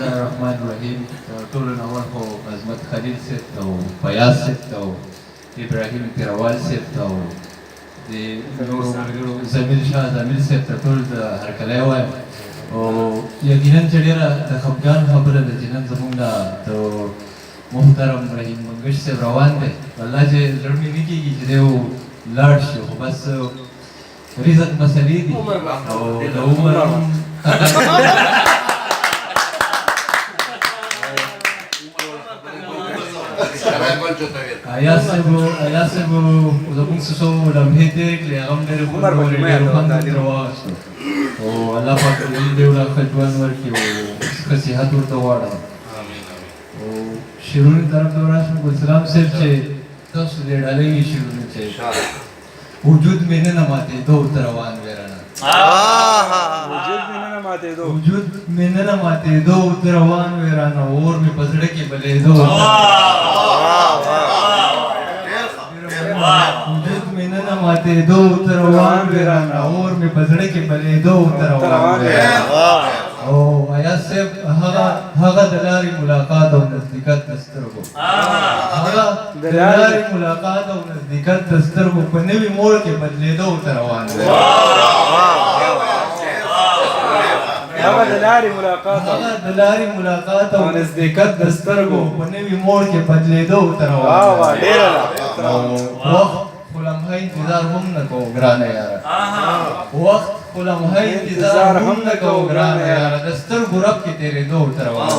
الرحمن الرحیم ټول نور خو عظمت خلیل صاحب ته او فیاض صاحب ته او ابراهیم پیروال صاحب ته او د نورو ملګرو زمیل شاه زمیل صاحب ته ټول د هرکلی وایم او یقینا چې ډېره د خفګان خبره ده چې نن زموږ نه د محترم رحیم منګش صاحب روان دی والله چې زړه مې نه کېږي چې دی لاړ شي خو بس رزق مسلې دي او د عمر هم Ayah sebu uzapun susu lamhe dek le agam dere pun dere pan dere was. Oh Allah pak ini dia ulah kajuan warki oh kasihat urta wada. Oh shirun taraf doras में गुलाम सिर्फ चे तो सुधे डाले ही shirun चे. वजूद में न नमाते दो उतरवान वेराना. वजूद में न नमाते दो उतरवान वेराना और में पसड़े के बले दो. वजूद में न नमाते दो उतरवान वेराना और में पसड़े के बले दो उतरवान वेराना. ओ आया से हगा दलारी मुलाकात और नज़दीकत दस्तर को. हगा दलारी मुलाकात और नज़दीकत दस्तर को पन्ने भी मोड़ के बदले दो उतरवान वेराना. हगा दलारी मुलाकात और नज़दीकत दस्तर को पन्ने भी मोड़ के बदले दो उतरवान वेराना. वक्त खुलम है इंतजार हम न को ग्राने यार. वक्त खुलम है इंतजार हम न को ग्राने यार. दस्तर गुरब के तेरे दो उतरवान.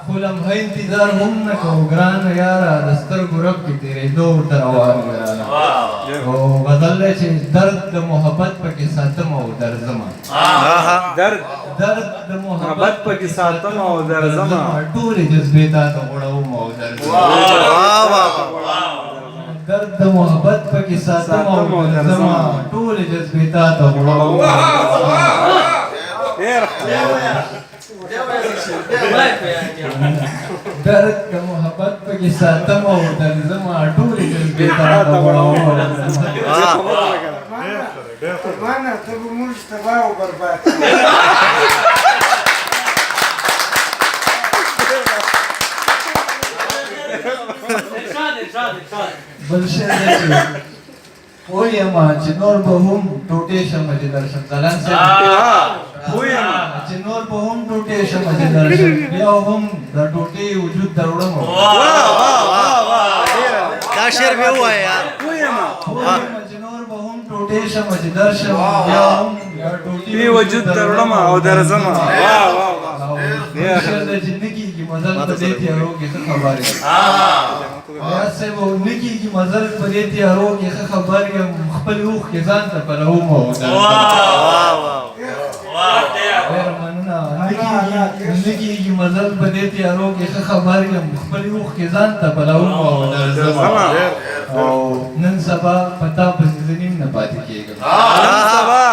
खुलम है इंतजार हम न को ग्राने यार. दस्तर गुरब के तेरे दो उतरवान वेराना. ओ बदले चे दर्द मोहब्बत पे के साथम और दर्द जमा. दर्द मोहब्बत पे के साथम और दर्द जमा. टूरे जज्बेता तो उड़ाऊ और दर्द जमा. दर्द मोहब्बत पे के साथम और दर्द जमा. टूरे जज्बेता तो उड़ाऊ. दर्द मोहब्बत पे के साथम और दर्द जमा. टूरे जज्बेता तो उड़ाऊ. Mana tu mulți tăvau bărbat. बलशेर ओयमा चिनोर बहुम टोटे समझ दर्शन चलन से ओयमा चिनोर बहुम टोटे समझ दर्शन या हम द टोटे वजूद दरोड़म. वाह वाह वाह वाह क्या शेर में हुआ है यार. ओयमा चिनोर बहुम टोटे समझ दर्शन या हम द टोटे वजूद दरोड़म और दर्जमा. वाह वाह वाह बलशेर जिंदगी की मजल बदे थी हरो के खबर है. या से वो निकी की मजल बदे थी हरो के खबर के मुखबल रूह के जान त पलहू मो. वाह वाह वाह यार मनना निकी की मजल बदे थी हरो के खबर के मुखबल रूह के जान त पलहू मो. नन सबा पता पसीजनीम न पाती केगा. सबा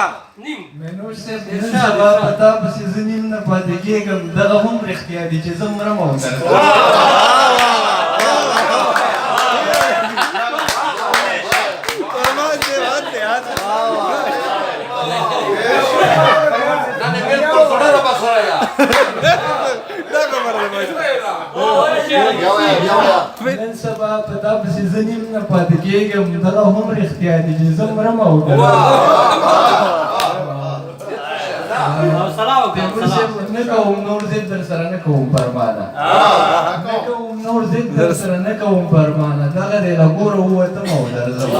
منو سے سبا پتا پس زنیم نه پاتې کېږم. دغه هم رښتیا دي چې زه مرم او درځم. نن سبا پتا پس زنیم نه پاتې کېږم. دغه هم رښتیا دي چې زه مرم او درځم. نکوم نور زید در سره نکوم پرمانه. نکوم نور زید در سره نکوم پرمانه. دغه دی له ګوره ووتم او درځم.